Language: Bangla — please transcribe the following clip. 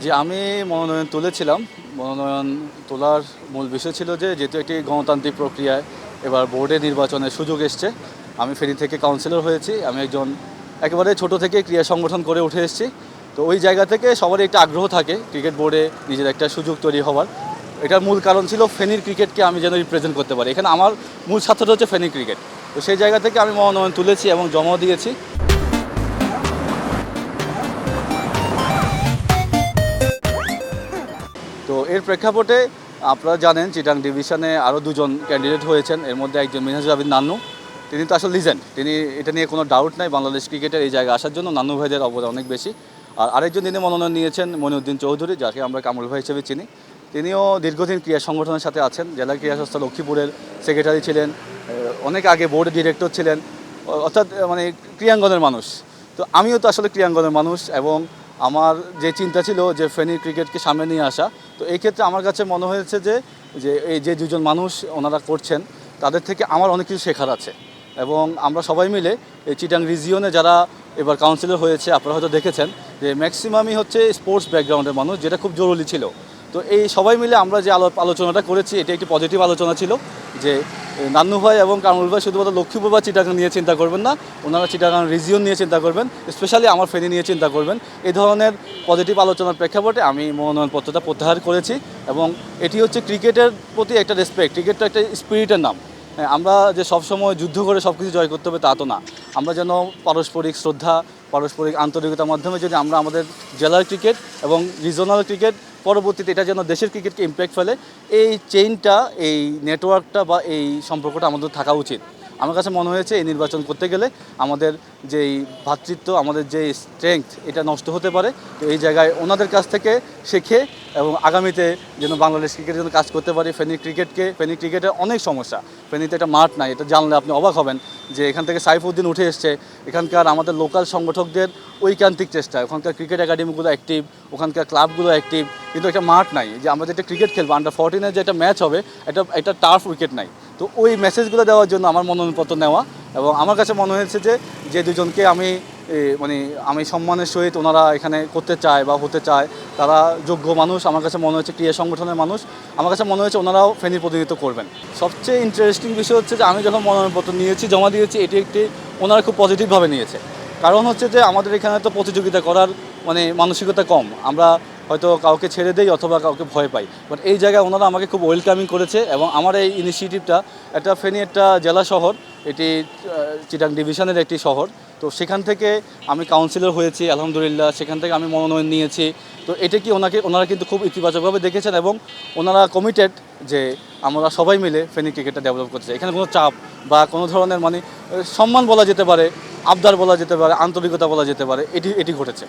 জি, আমি মনোনয়ন তুলেছিলাম। মনোনয়ন তোলার মূল বিষয় ছিল যে, যেহেতু একটি গণতান্ত্রিক প্রক্রিয়ায় এবার বোর্ডে নির্বাচনের সুযোগ এসছে। আমি ফেনী থেকে কাউন্সিলর হয়েছি। আমি একজন একেবারে ছোট থেকে ক্রীড়া সংগঠন করে উঠে এসেছি। তো ওই জায়গা থেকে সবারই একটা আগ্রহ থাকে ক্রিকেট বোর্ডে নিজের একটা সুযোগ তৈরি হওয়ার। এটার মূল কারণ ছিল ফেনীর ক্রিকেটকে আমি যেন রিপ্রেজেন্ট করতে পারি। এখানে আমার মূল ছাত্রটা হচ্ছে ফেনী ক্রিকেট। তো সেই জায়গা থেকে আমি মনোনয়ন তুলেছি এবং জমাও দিয়েছি। তো এর প্রেক্ষাপটে আপনারা জানেন চিটাং ডিভিশনে আরও দুজন ক্যান্ডিডেট হয়েছেন। এর মধ্যে একজন মিনহাজুল আবিদ নান্নু। তিনি তো আসলে লিজেন্ড। তিনি এটা নিয়ে কোনো ডাউট নাই, বাংলাদেশ ক্রিকেটের এই জায়গায় আসার জন্য নান্নু ভাইদের অবদান অনেক বেশি। আর আরেকজন তিনি মনোনয়ন নিয়েছেন মনিউদ্দিন চৌধুরী, যাকে আমরা কামরুল ভাই হিসেবে চিনি। তিনিও দীর্ঘদিন ক্রীড়া সংগঠনের সাথে আছেন। জেলা ক্রীড়া সংস্থা লক্ষ্মীপুরের সেক্রেটারি ছিলেন, অনেক আগে বোর্ড ডিরেক্টর ছিলেন, অর্থাৎ মানে ক্রীড়াঙ্গনের মানুষ। তো আমিও তো আসলে ক্রীড়াঙ্গনের মানুষ এবং আমার যে চিন্তা ছিল যে ফেনীর ক্রিকেটকে সামনে নিয়ে আসা। তো এই ক্ষেত্রে আমার কাছে মনে হয়েছে যে যে এই যে দুজন মানুষ ওনারা করছেন, তাদের থেকে আমার অনেক কিছু শেখার আছে। এবং আমরা সবাই মিলে এই চিটাং রিজিয়নে যারা এবার কাউন্সিলর হয়েছে, আপনারা হয়তো দেখেছেন যে ম্যাক্সিমামই হচ্ছে স্পোর্টস ব্যাকগ্রাউন্ডের মানুষ, যেটা খুব জরুরি ছিল। তো এই সবাই মিলে আমরা যে আলোচনাটা করেছি, এটা একটি পজিটিভ আলোচনা ছিল যে নান্নু ভাই এবং কামরুল ভাই শুধুমাত্র লক্ষ্মীপুর বা চিটাগাং নিয়ে চিন্তা করবেন না, ওনারা চিটাগাং রিজিয়ন নিয়ে চিন্তা করবেন, স্পেশালি আমার ফেনী নিয়ে চিন্তা করবেন। এই ধরনের পজিটিভ আলোচনার প্রেক্ষাপটে আমি মনোনয়নপত্রটা প্রত্যাহার করেছি। এবং এটি হচ্ছে ক্রিকেটের প্রতি একটা রেসপেক্ট। ক্রিকেটটা একটা স্পিরিটের নাম। হ্যাঁ, আমরা যে সবসময় যুদ্ধ করে সব কিছু জয় করতে হবে তা তো না। আমরা যেন পারস্পরিক শ্রদ্ধা, পারস্পরিক আন্তরিকতার মাধ্যমে যদি আমরা আমাদের জেলার ক্রিকেট এবং রিজনাল ক্রিকেট, পরবর্তীতে এটা যেন দেশের ক্রিকেটকে ইম্প্যাক্ট ফেলে, এই চেইনটা, এই নেটওয়ার্কটা বা এই সম্পর্কটা আমাদের থাকা উচিত। আমার কাছে মনে হয়েছে এই নির্বাচন করতে গেলে আমাদের যেই ভ্রাতৃত্ব, আমাদের যে স্ট্রেংথ, এটা নষ্ট হতে পারে। তো এই জায়গায় ওনাদের কাছ থেকে শিখে এবং আগামীতে যেন বাংলাদেশ ক্রিকেটের জন্য কাজ করতে পারি। ফেনী ক্রিকেটের অনেক সমস্যা। ফেনীতে একটা মাঠ নাই, এটা জানলে আপনি অবাক হবেন যে এখান থেকে সাইফুদ্দিন উঠে এসছে। এখানকার আমাদের লোকাল সংগঠকদের ঐকান্তিক চেষ্টা, ওখানকার ক্রিকেট একাডেমিগুলো অ্যাক্টিভ, ওখানকার ক্লাবগুলো অ্যাক্টিভ, কিন্তু একটা মাঠ নাই। যে আমরা যেটা ক্রিকেট খেলবো, আন্ডার 14-এর যে একটা ম্যাচ হবে, একটা টার্ফ উইকেট নাই। তো ওই মেসেজগুলো দেওয়ার জন্য আমার মনোনয়নপত্র নেওয়া। এবং আমার কাছে মনে হয়েছে যে যে দুজনকে আমি সম্মানের সহিত ওনারা এখানে করতে চায় বা হতে চায়, তারা যোগ্য মানুষ। আমার কাছে মনে হচ্ছে ক্রীড়া সংগঠনের মানুষ। আমার কাছে মনে হয়েছে ওনারাও ফেনীর প্রতিনিধিত্ব করবেন। সবচেয়ে ইন্টারেস্টিং বিষয় হচ্ছে যে আমি যখন মনোনয়নপত্র নিয়েছি, জমা দিয়েছি, এটি একটি ওনারা খুব পজিটিভভাবে নিয়েছে। কারণ হচ্ছে যে আমাদের এখানে তো প্রতিযোগিতা করার মানসিকতা কম। আমরা হয়তো কাউকে ছেড়ে দেই অথবা কাউকে ভয় পাই। বাট এই জায়গায় ওনারা আমাকে খুব ওয়েলকামিং করেছে। এবং আমার এই ইনিশিয়েটিভটা, ফেনী একটা জেলা শহর, এটি চিটাং ডিভিশনের একটি শহর। তো সেখান থেকে আমি কাউন্সিলর হয়েছি আলহামদুলিল্লাহ, সেখান থেকে আমি মনোনয়ন নিয়েছি। তো এটা কি ওনারা কিন্তু খুব ইতিবাচকভাবে দেখেছেন এবং ওনারা কমিটেড যে আমরা সবাই মিলে ফেনী ক্রিকেটটা ডেভেলপ করতে চাই। এখানে কোনো চাপ বা কোনো ধরনের সম্মান বলা যেতে পারে, আবদার বলা যেতে পারে, আন্তরিকতা বলা যেতে পারে, এটি ঘটেছে।